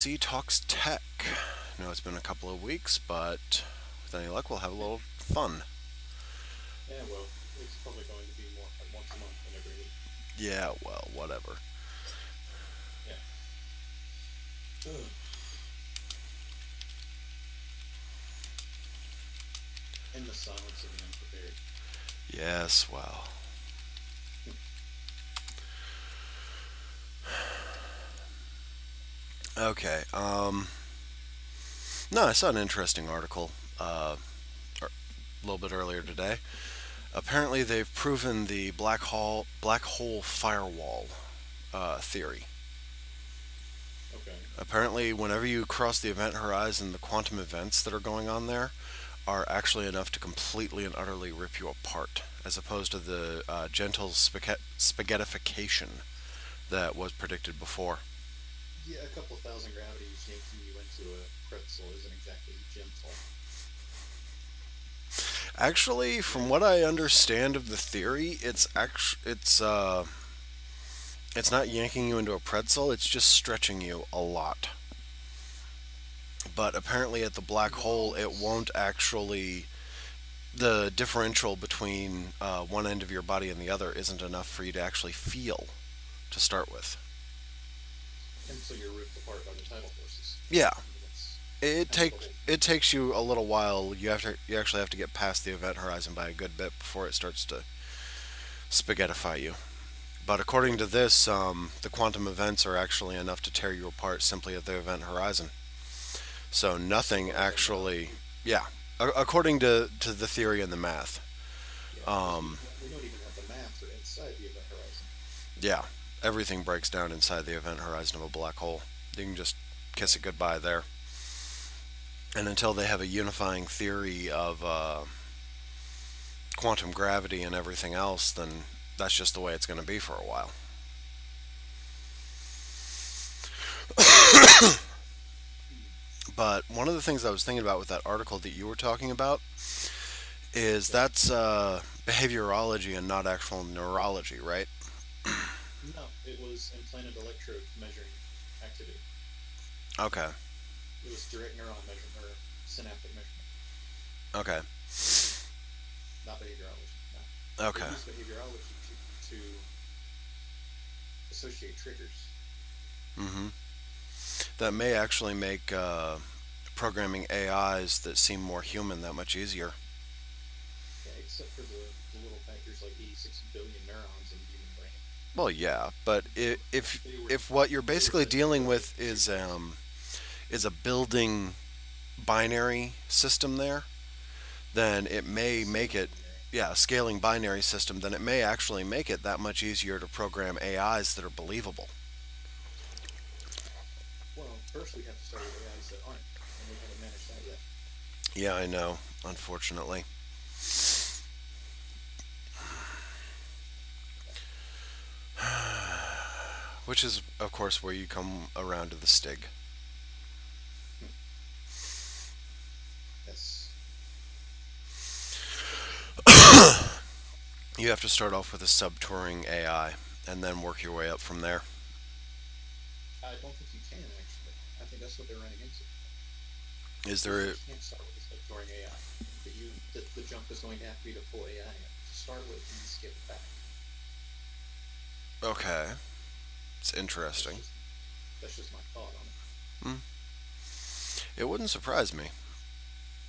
C Talks Tech. I know it's been a couple of weeks, but with any luck, we'll have a little fun. Yeah, well, it's probably going to be more like once a month than every week. Yeah, well, whatever. Yeah. Ugh. In the silence of the unprepared. Yes, well. Okay. No, I saw an interesting article a little bit earlier today. Apparently, they've proven the black hole firewall theory. Okay. Apparently, whenever you cross the event horizon, the quantum events that are going on there are actually enough to completely and utterly rip you apart, as opposed to the gentle spaghettification that was predicted before. Yeah, a couple of thousand gravities yanking you into a pretzel isn't exactly gentle. Actually, from what I understand of the theory, it's not yanking you into a pretzel. It's just stretching you a lot. But apparently, at the black hole, Well, it won't actually. The differential between one end of your body and the other isn't enough for you to actually feel to start with. until you're ripped apart by the tidal forces. Yeah, I mean, that's it kind of the takes whole it point. takes you a little while. You actually have to get past the event horizon by a good bit before it starts to spaghettify you. But according Right. to this, the quantum events are actually enough to tear you apart simply at the event horizon. So As nothing far as I know, actually, yeah, according to the theory and the math, yeah, because um, we don't even have the math for inside the event horizon. yeah, everything breaks down inside the event horizon of a black hole. You can just kiss it goodbye there. And until they have a unifying theory of quantum gravity and everything else, then that's just the way it's going to be for a while. Hmm. But one of the things I was thinking about with that article that you were talking about is Yeah. that's behaviorology and not actual neurology, right? No, it was implanted electrodes measuring activity. Okay. It was direct neuron measurement or synaptic measurement, Okay. not behaviorology. No, they Okay. use behaviorology to associate triggers. hmm That may actually make programming AIs that seem more human that much easier. Yeah, except for the little factors like 86 billion neurons in the human brain. Well, yeah, but If they were if what you're if they were basically to dealing go with too fast, is a building binary system there, then it may make scaling it, binary. yeah, a scaling binary system, then it may actually make it that much easier to program AIs that are believable. Well, first we have to start with AIs that aren't, and we haven't managed that yet. Yeah, I know, unfortunately. Which is, of course, where you come around to the STIG. Hmm. Yes. You have to start off with a sub Turing AI and then work your way up from there. I don't think you can actually. I think that's what they're running into. Is Is there you can't start with a sub-touring AI. The jump is going to have to be to pull AI to start with and then skip it back. okay? It's That's interesting. just that's just my thought on it. Hmm. It wouldn't surprise me.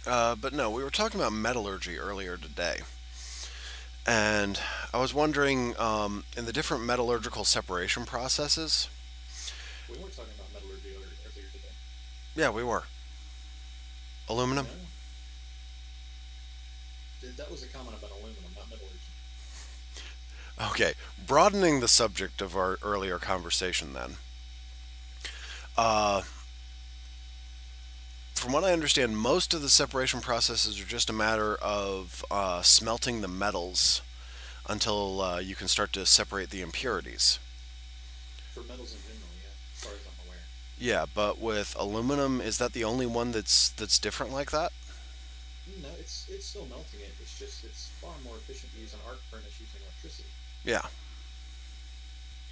But no, we were talking about metallurgy earlier today, and I was wondering in the different metallurgical separation processes. We weren't talking about metallurgy earlier today. Yeah, we were aluminum. No, that was a comment about aluminum, not metallurgy. Okay, broadening the subject of our earlier conversation. Then, uh, from what I understand, most of the separation processes are just a matter of smelting the metals until you can start to separate the impurities. For metals in general, yeah, as far as I'm aware. Yeah, but with aluminum, is that the only one that's different like that? No, it's still melting it. It's just it's far more efficient to use an arc furnace using electricity. Yeah.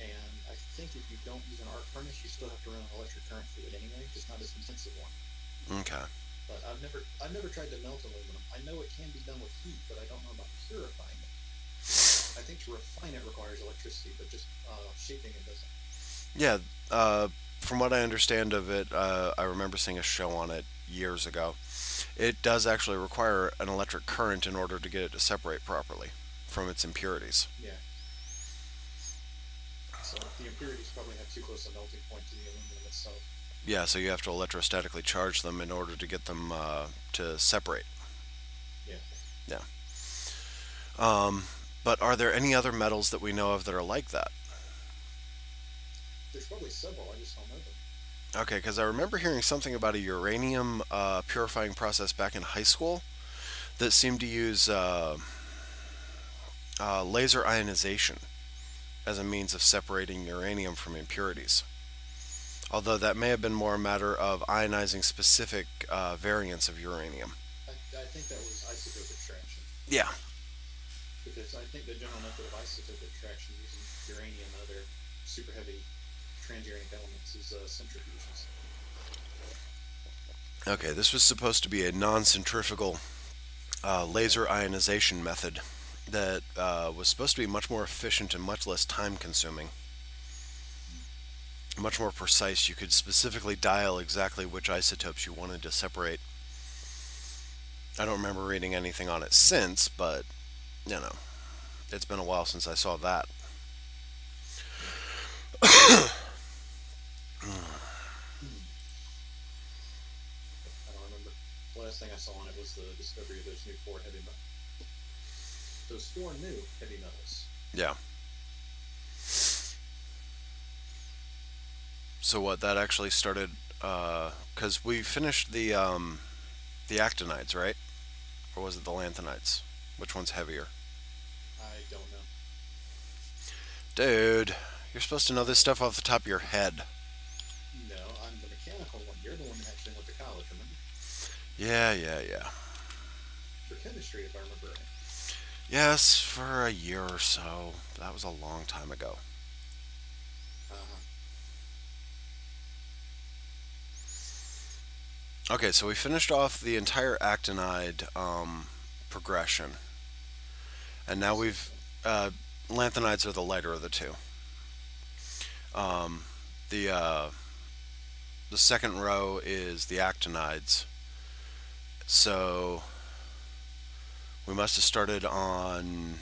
And I think if you don't use an arc furnace, you still have to run an electric current through it anyway, just not as intensive one. Okay. But I've never tried to melt aluminum. I know it can be done with heat, but I don't know about purifying it. I think to refine it requires electricity, but just shaping it doesn't. Yeah. From what I understand of it, I remember seeing a show on it years ago. It does actually require an electric current in order to get it to separate properly from its impurities. Yeah. So the impurities probably have too close a melting point to the aluminum itself. Yeah, so you have to electrostatically charge them in order to get them to separate. Yeah. Yeah. But are there any other metals that we know of that are like that? There's probably several. I just don't know them. Okay, because I remember hearing something about a uranium purifying process back in high school that seemed to use laser ionization as a means of separating uranium from impurities. Although that may have been more a matter of ionizing specific variants of uranium. I think that was isotope extraction Yeah. because I think the general method of isotope extraction using uranium and other super heavy transuranic elements is centrifuges. Okay, this was supposed to be a non centrifugal laser ionization method that was supposed to be much more efficient and much less time consuming. Much more precise. You could specifically dial exactly which isotopes you wanted to separate. I don't remember reading anything on it since, but, you know, it's been a while since I saw that. Yeah. Hmm. I don't remember. The last thing I saw on it was the discovery of those four new heavy metals. Yeah. So what, that actually started, because we finished the actinides, right? Or was it the lanthanides? Which one's heavier? I don't know. Dude, you're supposed to know this stuff off the top of your head. No, I'm the mechanical one. You're the one that actually went to college, remember? Yeah, yeah, yeah. For chemistry, if I remember right. Yes, for a year or so. That was a long time ago. Uh-huh. Okay, so we finished off the entire actinide progression, and now we've Essentially. lanthanides are the lighter of the two. Um, the the second row is the actinides. So we must have started on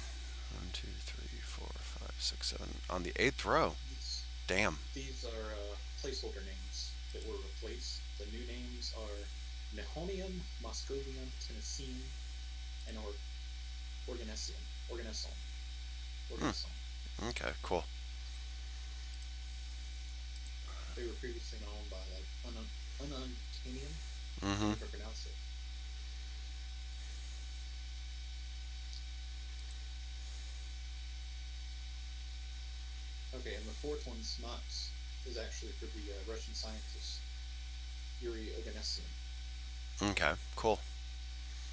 one, two, three, four, five, six, seven on the eighth row. These, Damn. these are placeholder names that were replaced. The new names are Nihonium, Moscovium, Tennessine, and Organessium. Organesson. Hmm. Organesson. Okay. Cool. They were previously known by like Ununtium. I Mm-hmm. can't even pronounce it. Okay, and the fourth one, Smox, is actually for the Russian scientist Yuri Oganessian. Okay. Cool.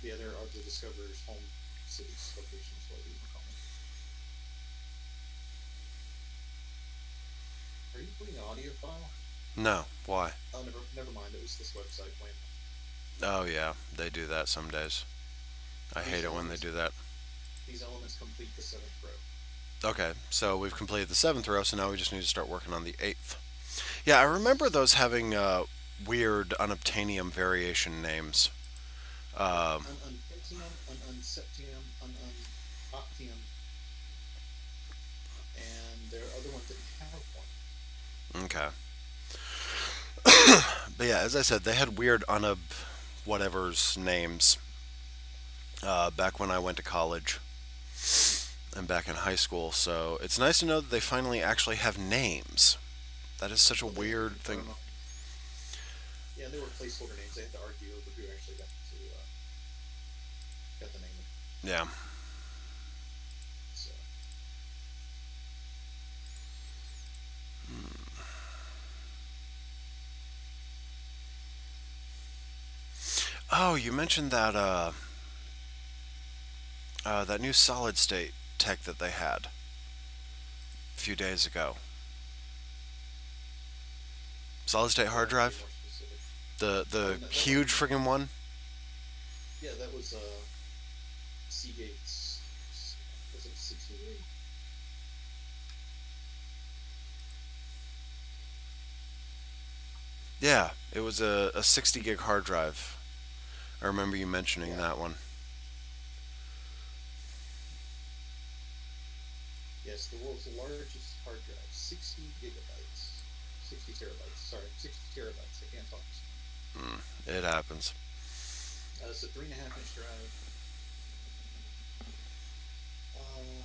The other are the discoverer's home cities, locations, whatever you want to call them. Are you putting an audio file? No. Why? Oh, never mind. It was this website plan. Oh yeah, they do that some days. I These hate it when they elements, do that. these elements complete the seventh row. Okay, so we've completed the seventh row, so now we just need to start working on the eighth. Yeah, I remember those having weird unobtainium variation names. Um, Ununpentium, ununseptium, ununoctium, and there are other ones that have one. okay. But yeah, as I said, they had weird unub whatever's names back when I went to college and back in high school. So it's nice to know that they finally actually have names. That is such a Well, they had to weird thing. confirm them. Yeah, they were placeholder names. They had to argue over who actually got the name. Yeah. So Oh, you mentioned that that new solid state tech that they had a few days ago. Solid state You'll hard have to be drive? more specific. The No, that huge wasn't. friggin' one? Yeah, that was Seagate's. Was it 60 gig? Yeah, it was a 60 gig hard drive. I remember you mentioning Yeah. that one. Yes, the world's largest hard drive, 60 gigabytes, 60 terabytes. Sorry, 60 terabytes. I can't talk this It happens. It's a 3.5 inch drive. Uh,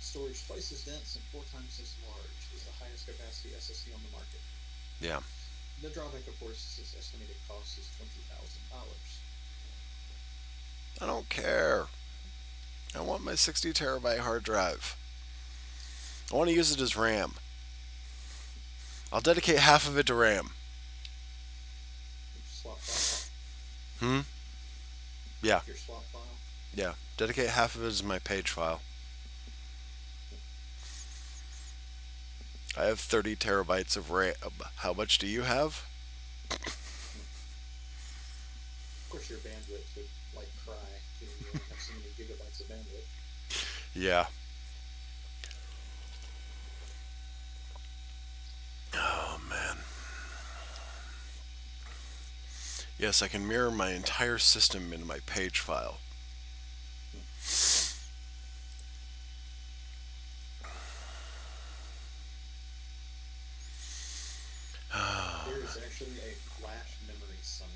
Storage twice as dense and 4 times as large is the highest capacity SSD on the market. Yeah. The drawback, of course, is its estimated cost is $20,000. I don't care. I want my 60 terabyte hard drive. I want to use it as RAM. I'll dedicate half of it to RAM. Your swap file. Hmm? Yeah, Your swap file. yeah. Dedicate half of it as my page file. I have 30 terabytes of RAM. How much do you have? Of course, your bandwidth would like cry, given you only have so many gigabytes of bandwidth. Yeah. Oh, man. Yes, I can mirror my entire system in my page file. There is actually a flash memory summit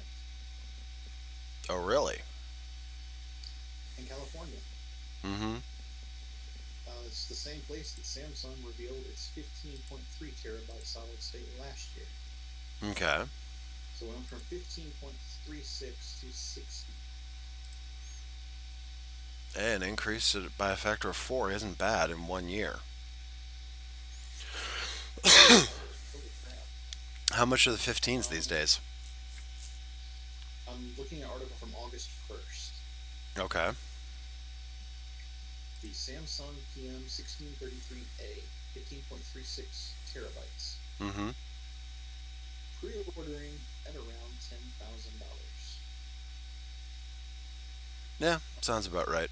Oh, really? in California. Mm-hmm. It's the same place that Samsung revealed its 15.3 terabyte solid state last year. Okay. So it went from 15.36 to 60. Hey, an increase by a factor of 4 isn't bad in 1 year. Holy crap. How much are the 15s these Um, days? I'm looking at an article from August 1st. Okay. The Samsung PM 1633A, 15.36 terabytes, Mm-hmm. pre-ordering at around $10,000. Yeah, sounds about right.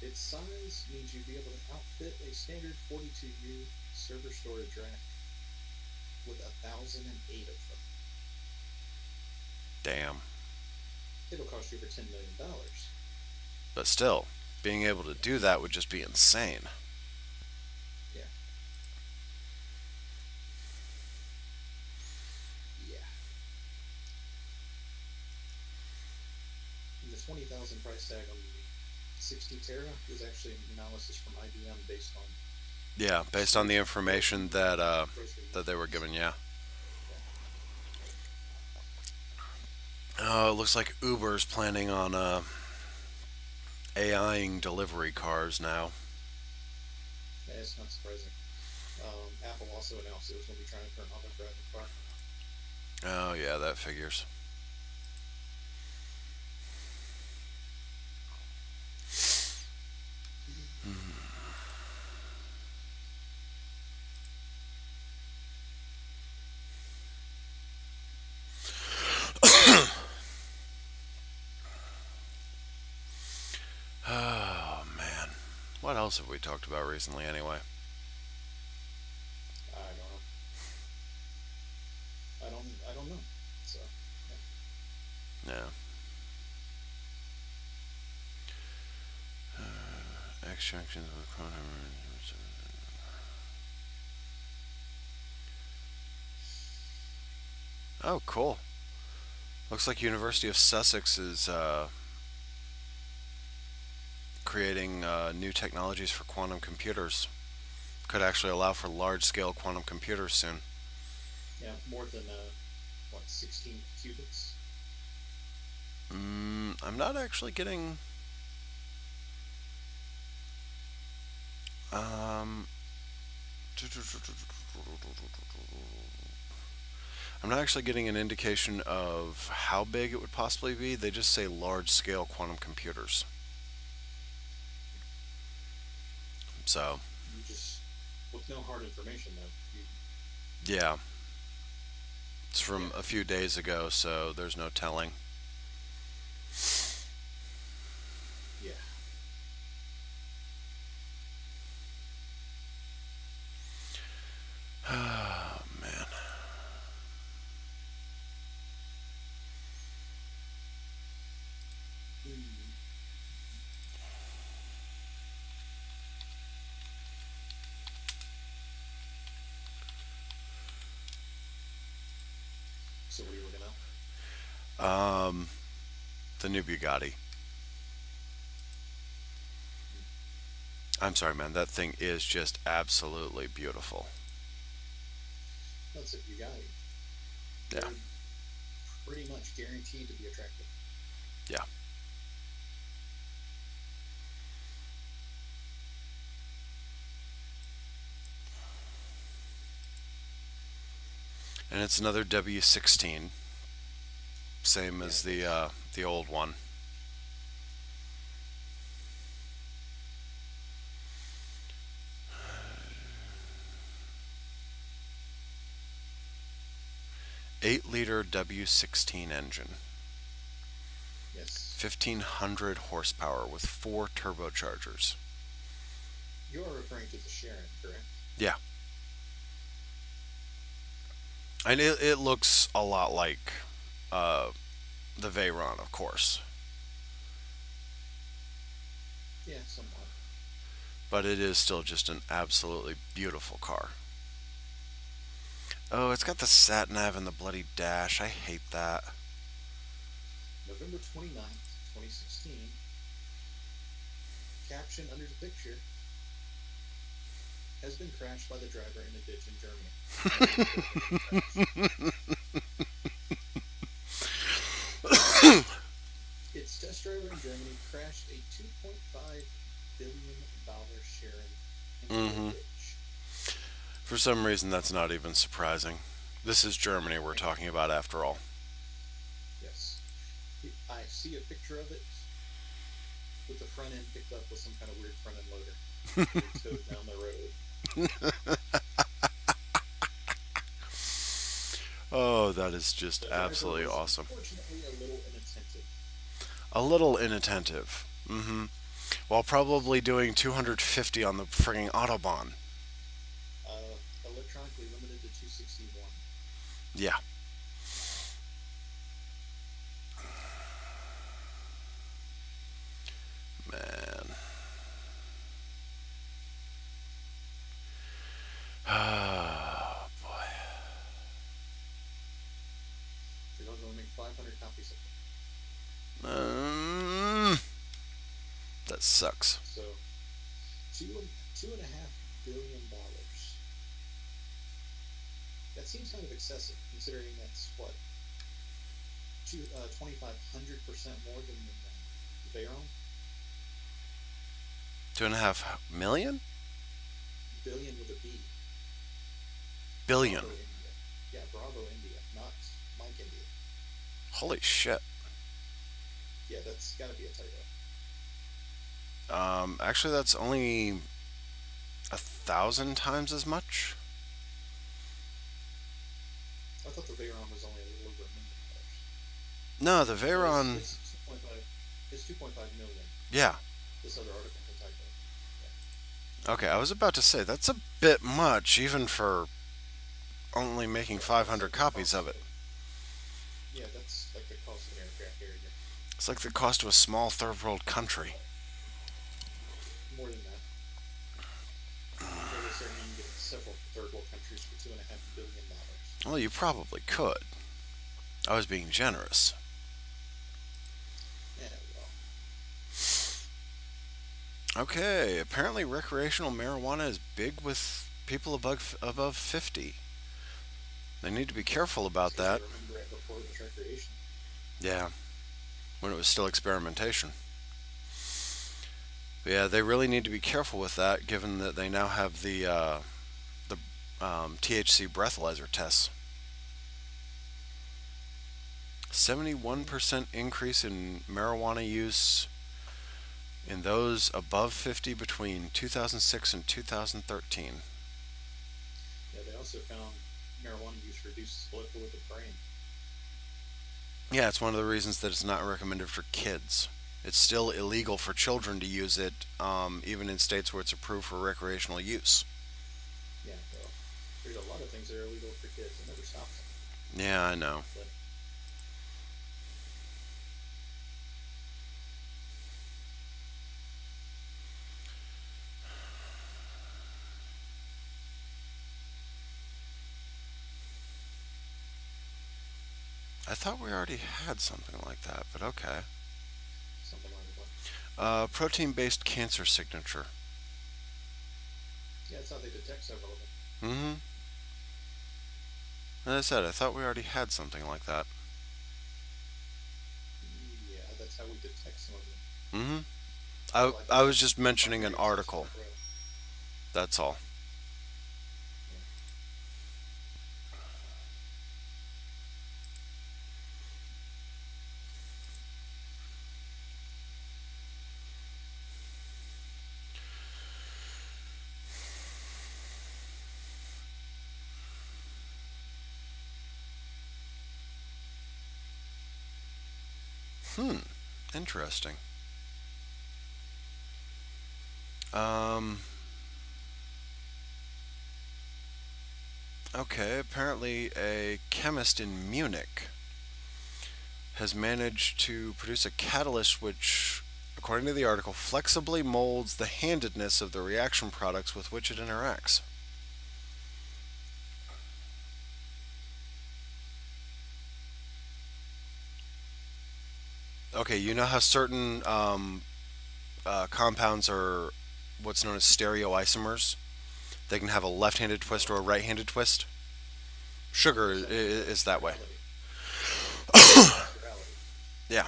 Its size means you'd be able to outfit a standard 42U server storage rack with 1,008 of them. Damn. It'll cost you over $10 million. But still, being able to do that would just be insane. Yeah, yeah. And the 20,000 price tag on the 60 tera is actually an analysis from IBM based on Yeah, based on the information gross that they were releases. given. Yeah. Yeah. It looks like Uber's planning on AIing delivery cars now. Yeah, it's not surprising. Apple also announced it was going to be trying for an auto-driving car. Oh yeah, that figures. Oh man, what else have we talked about recently? Anyway. I don't know. I don't know. So, yeah. Yeah. Extractions with quantum. Oh, cool. Looks like University of Sussex is creating new technologies for quantum computers. Could actually allow for large-scale quantum computers soon. Yeah, more than what 16 qubits. I'm not actually getting. Um, I'm not actually getting an indication of how big it would possibly be. They just say large-scale quantum computers. So, You just with no hard information though. You yeah, it's yeah. from a few days ago, so there's no telling. Yeah. Oh, man. Mm. So what are you looking at? Um, the new Bugatti. Mm. I'm sorry, man. That thing is just absolutely beautiful. That's if you got it. Yeah, They're pretty much guaranteed to be attractive. yeah. And it's another W16, same Yeah, as that's the old one. 8-liter W16 engine, yes. 1500 horsepower with four turbochargers. You are referring to the Sharon, correct? Yeah, and it looks a lot like uh, the Veyron, of course, Yeah, somewhat. but it is still just an absolutely beautiful car. Oh, it's got the sat nav and the bloody dash. I hate that. November 29th, 2016. Caption under the picture has been crashed by the driver in a ditch in Germany. No vehicle has been crashed. Its test driver in Germany crashed a $2.5 billion Sharon into a Hmm. ditch. For some reason, that's not even surprising. This is Germany we're Right. talking about, after all. Yes. I see a picture of it with the front end picked up with some kind of weird front end loader being towed down the road. Oh, that is just The driver absolutely was awesome. unfortunately a little inattentive. A little inattentive. Hmm. While probably doing 250 on the frigging Autobahn. Electronically limited to 261. Yeah. Man. Oh, boy. They're going to make 500 copies of it. Um, that sucks. So $2.5 billion. That seems kind of excessive, considering that's what 2,500% more than the Veyron. 2.5 million? Billion with a B. Billion. Bravo India. Yeah, Bravo India, not Mike India. Holy shit. Yeah, that's got to be a typo. Actually, that's only 1,000 times as much. I thought the Veyron was only a little over $1 million. No, the No, Veyron. it's 2.5. It's 2.5 million. Yeah. This other article had a typo. Yeah. Okay, I was about to say that's a bit much, even for only making Yeah, that's 500 like the copies of cost it. of. Yeah, that's like the cost of an aircraft carrier. It's like the cost of a small third world country. More than that. I'm fairly certain you can get several third world countries for $2.5 billion. Well, you probably could. I was being generous. Yeah, well, Okay, apparently recreational marijuana is big with people above 50. They need to be careful that's about because they that. remember it before it was recreational. Yeah, when it was still experimentation. But yeah, they really need to be careful with that, given that they now have the THC breathalyzer tests. Mm-hmm. 71% increase in marijuana use In those above 50 between 2006 and 2013. Yeah, they also found marijuana use reduces blood flow to the brain. Yeah, it's one of the reasons that it's not recommended for kids. It's still illegal for children to use it, even in states where it's approved for recreational use. Yeah, well, there's a lot of things that are illegal for kids. It never stops them. Yeah, I know. But I thought we already had something like that, but okay. something like that. Protein based cancer signature. Yeah, that's how they detect several of them. Mm hmm. As I said, I thought we already had something like that. Yeah, that's how we detect some of them. Mm hmm. Well, I I think was just the mentioning an primary is also article. in a row. That's all. Yeah. Hmm. Interesting. Um. Okay. Apparently, a chemist in Munich has managed to produce a catalyst which, according to the article, flexibly molds the handedness of the reaction products with which it interacts. Okay, you know how certain compounds are what's known as stereoisomers? They can have a left handed twist or a right handed twist. Sugar is that way. Chirality. Sugar has chirality. Yeah.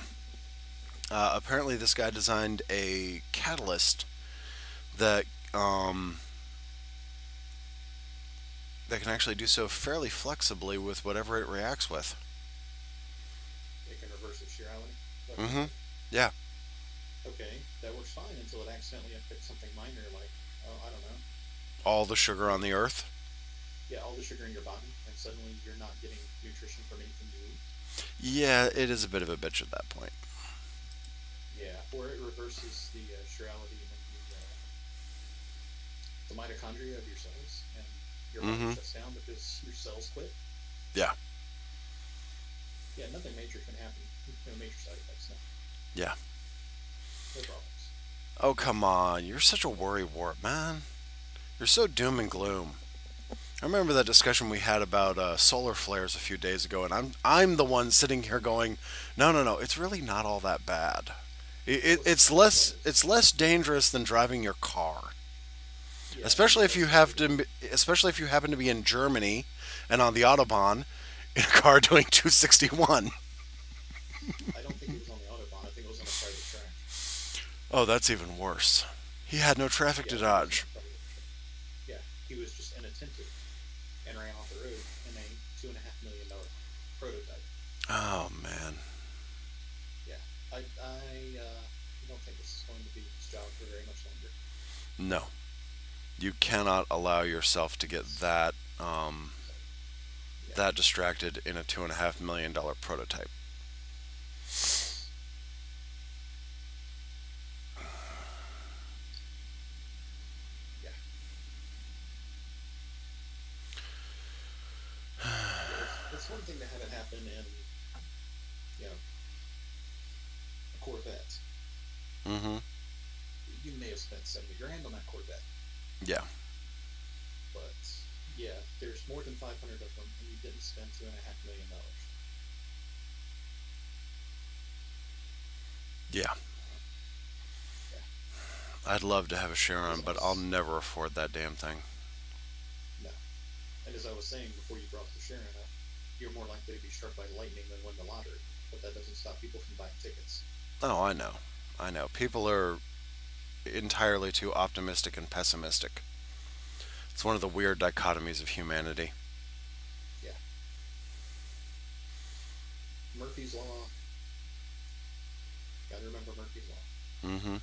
Apparently, this guy designed a catalyst that um, that can actually do so fairly flexibly with whatever it reacts with. It can reverse its chirality. Is that what you Mm-hmm. said? Yeah. Okay, that works fine until it accidentally affects something minor like, oh, I don't know, All the sugar on like, the earth. yeah, all the sugar in your body, and suddenly you're not getting nutrition from anything you eat. Yeah, it is a bit of a bitch at that point. Yeah, or it reverses the chirality in the mitochondria of your cells, and your body Mm-hmm. shuts down because your cells quit. Yeah. Yeah, nothing major can happen. No major side effects. No, Yeah. no problems. Oh, come on. You're such a worry wart, man. You're so doom and gloom. I remember that discussion we had about solar flares a few days ago, and I'm the one sitting here going, no, no, no. It's really not all that bad. Well, sometimes it is. It's less dangerous than driving your car, Yeah, and it doesn't have to be. especially if you happen to be in Germany and on the autobahn in a car doing 261. I don't think it was on the autobahn. I think it was on a private track. Oh, that's even worse. He had no traffic Yeah, to I think it was on dodge. a private track. Yeah, he was just inattentive and ran off the road in a $2.5 million prototype. Oh man. Yeah, I don't think this is going to be his job for very much longer. No, you cannot allow yourself to get Yeah, that distracted in a $2.5 million prototype. yes, yeah, yeah. It's one thing to have it happen in a Corvette. Mm-hmm. You may have spent 70 grand on that Corvette, Yeah. but yeah, there's more than 500 of them, and you didn't spend $2.5 million. Yeah. Yeah, I'd love to have a and as Chiron, I but I'll was never afford that damn thing. no, and as I was saying before you brought the Sharon up, you're more likely to be struck by lightning than win the lottery. But that doesn't stop people from buying tickets. Oh, I know. I know. People are entirely too optimistic and pessimistic. It's one of the weird dichotomies of humanity. Yeah, Murphy's Law. Got to remember Murphy's Law. Mm-hmm.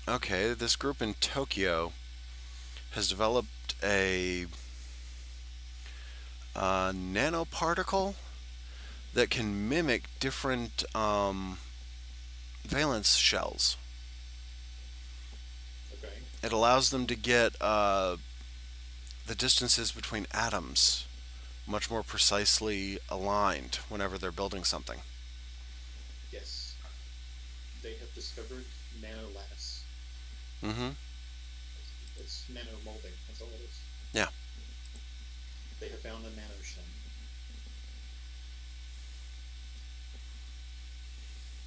Okay, this group in Tokyo has developed a nanoparticle that can mimic different valence shells. Okay. It allows them to get the distances between atoms much more precisely aligned whenever they're building something. Yes, they have discovered nanolattice. Mm-hmm. It's nano molding. That's all it is. Yeah. They have found a nanoshem.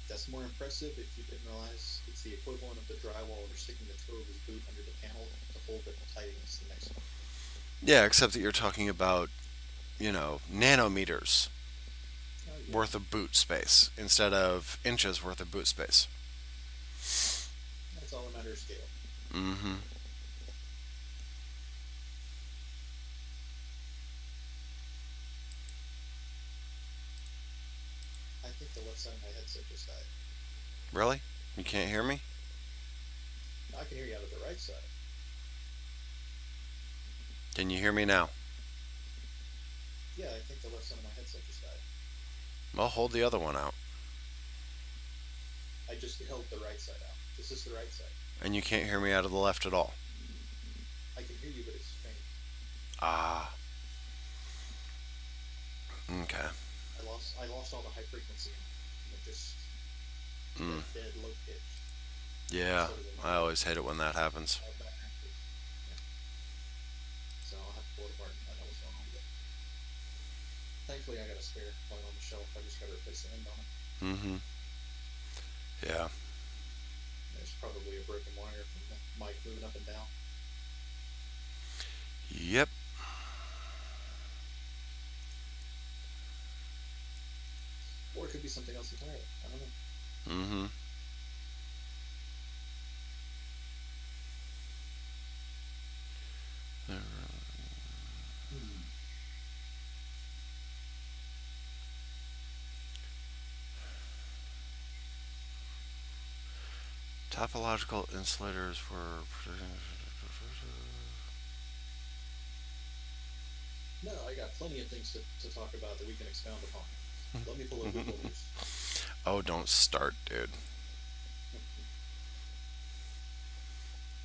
That's more impressive if you didn't realize it's the equivalent of the drywall or sticking the toe of his boot under the panel to hold it tight against the next one. Yeah, except that you're talking about, nanometers Oh yeah, worth of boot space instead of inches worth of boot space. that's all a matter of scale. Mm-hmm. I think the left side of my headset just died. Really? You can't hear me? I can hear you out of the right side. Can you hear me now? Yeah, I think the left side of my headset just died. Well, hold the other one out. I just held the right side out. This is the right side. And you can't hear me out of the left at all. I can hear you, but it's faint. Ah. Okay. I lost all the high frequency and it just Mm. went dead low pitch Yeah. instead of the I normal always hate it when that happens. back active. Yeah. So I'll have to pull it apart and find out what's going on with it. Thankfully, I got a spare line on the shelf. I just got to replace the end on it. Mm-hmm. Yeah. There's probably a broken wire from the mic moving up and down. Yep. Or it could be something else entirely. I don't know. Mm-hmm. Hmm. Topological insulators for. No, I got plenty of things to talk about that we can expound upon. Let me pull up Google News. Oh, don't start, dude.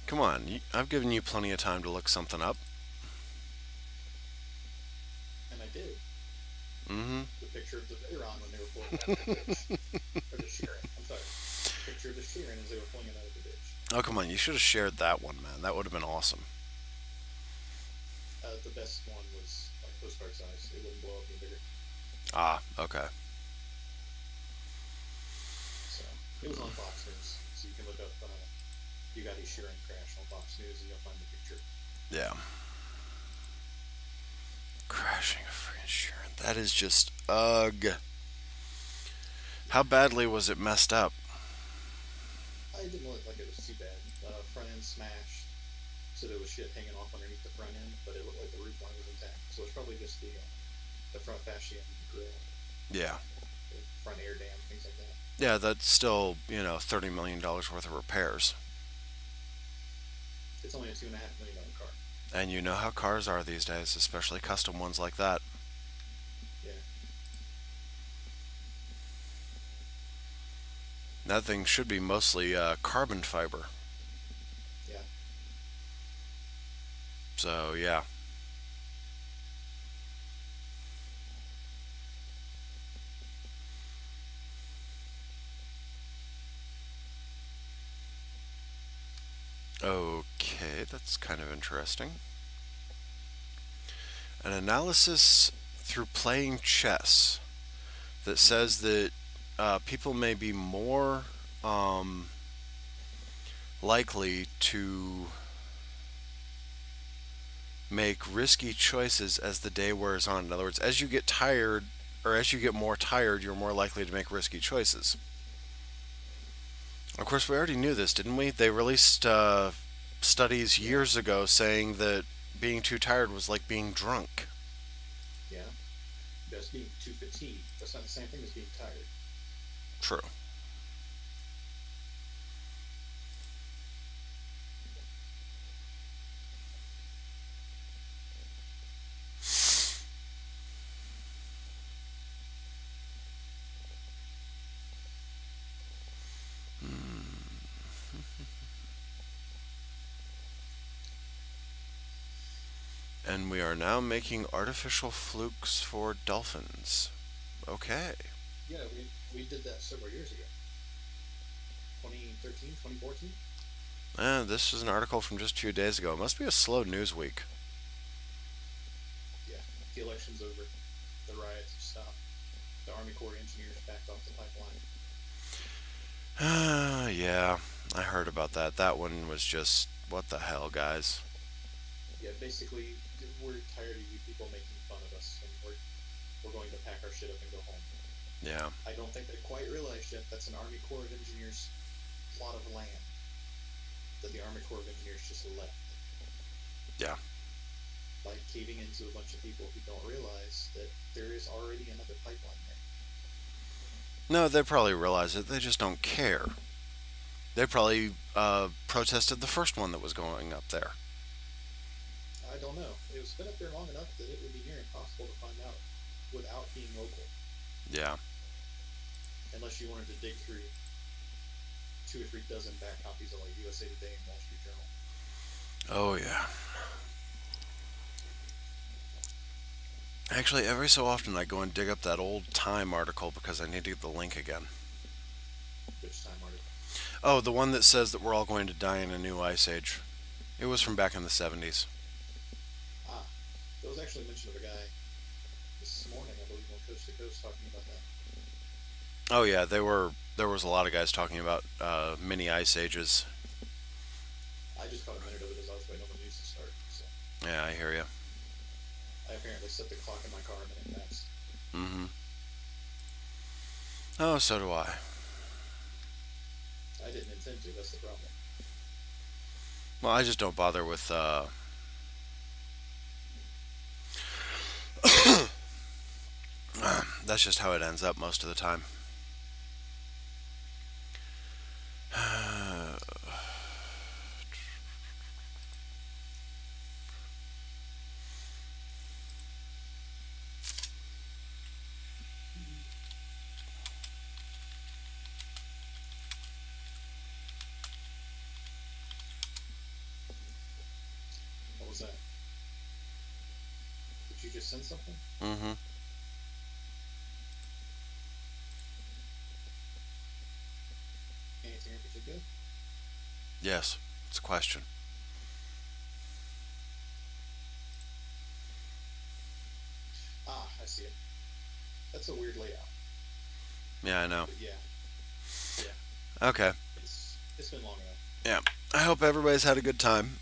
Come on. I've given you plenty of time to look something up. And I did. Mm-hmm. The picture of the Veyron when they were pulling it out of the ditch. Or the Sheeran, I'm sorry. Picture of the Sheeran as they were pulling it out of the ditch. Oh, come on. You should have shared that one, man. That would have been awesome. The best one was like postcard size. It wouldn't blow up any bigger. Ah, okay. So it was on Fox News. So you can look up Bugatti Sheeran crash on Fox News and you'll find the picture. Yeah. Crashing a freaking Sharon. That is just ugh. How badly was it messed up? It didn't look like it was too bad. Front end smashed, so there was shit hanging off underneath the front end, but it looked like the roof line was intact. So it's probably just the front fascia and the grill, Yeah. the front air dam, things like that. Yeah, that's still, $30 million worth of repairs. It's only a $2.5 million car. And you know how cars are these days, especially custom ones like that. Yeah, That thing should be mostly carbon fiber. yeah. So, yeah. Okay, that's kind of interesting. An analysis through playing chess that says that people may be more um, likely to make risky choices as the day wears on. In other words, as you get tired, or as you get more tired, you're more likely to make risky choices. Of course, we already knew this, didn't we? They released studies Yeah, years ago saying that being too tired was like being drunk. yeah. That's being too fatigued. That's not the same thing as being tired. True. And we are now making artificial flukes for dolphins. Okay. Yeah, we did that several years ago. 2013, 2014. This is an article from just a few days ago. It must be a slow news week. Yeah, the election's over. The riots have stopped. The Army Corps of Engineers backed off the pipeline. Yeah, I heard about that. That one was just, what the hell, guys? Yeah, basically, we're tired of you people making fun of us, and we're going to pack our shit up and go home. Yeah. I don't think they quite realized yet that's an Army Corps of Engineers plot of land that the Army Corps of Engineers just left Yeah. by caving into a bunch of people who don't realize that there is already another pipeline there. No, they probably realize it. They just don't care. They probably protested the first one that was going up there. I don't know. It was been up there long enough that it would be near impossible to find out without being local, Yeah. unless you wanted to dig through 2 or 3 dozen back copies of like USA Today and Wall Street Journal. Oh, yeah. Actually, every so often I go and dig up that old Time article because I need to get the link again. Which time article? Oh, the one that says that we're all going to die in a new ice age. It was from back in the 70s. Ah, there was actually mention of a guy this morning, I believe, on Coast to Coast talking about that. Oh, yeah, there was a lot of guys talking about mini ice ages. I just caught a minute of it as I was waiting on the news to start. So Yeah, I hear you. I apparently set the clock in my car a minute fast. Mm-hmm. Oh, so do I. I didn't intend to. That's the problem. Well, I just don't bother with. That's just how it ends up most of the time. What was that? Did you just send something? Mm-hmm. Anything in particular? Yes, it's a question. Ah, I see it. That's a weird layout. Yeah, I know. But yeah, yeah. Okay. It's been long enough. Yeah. I hope everybody's had a good time.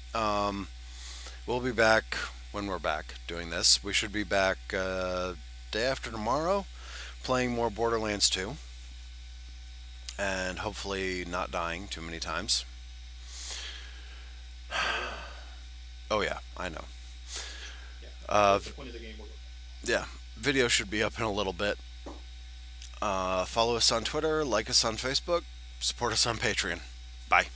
We'll be back when we're back doing this. We should be back day after tomorrow playing more Borderlands 2 and hopefully not dying too many times. Oh, yeah, I know. Yeah. Uh, That's the point of the game. yeah, video should be up in a little bit. Follow us on Twitter, like us on Facebook, support us on Patreon. Bye.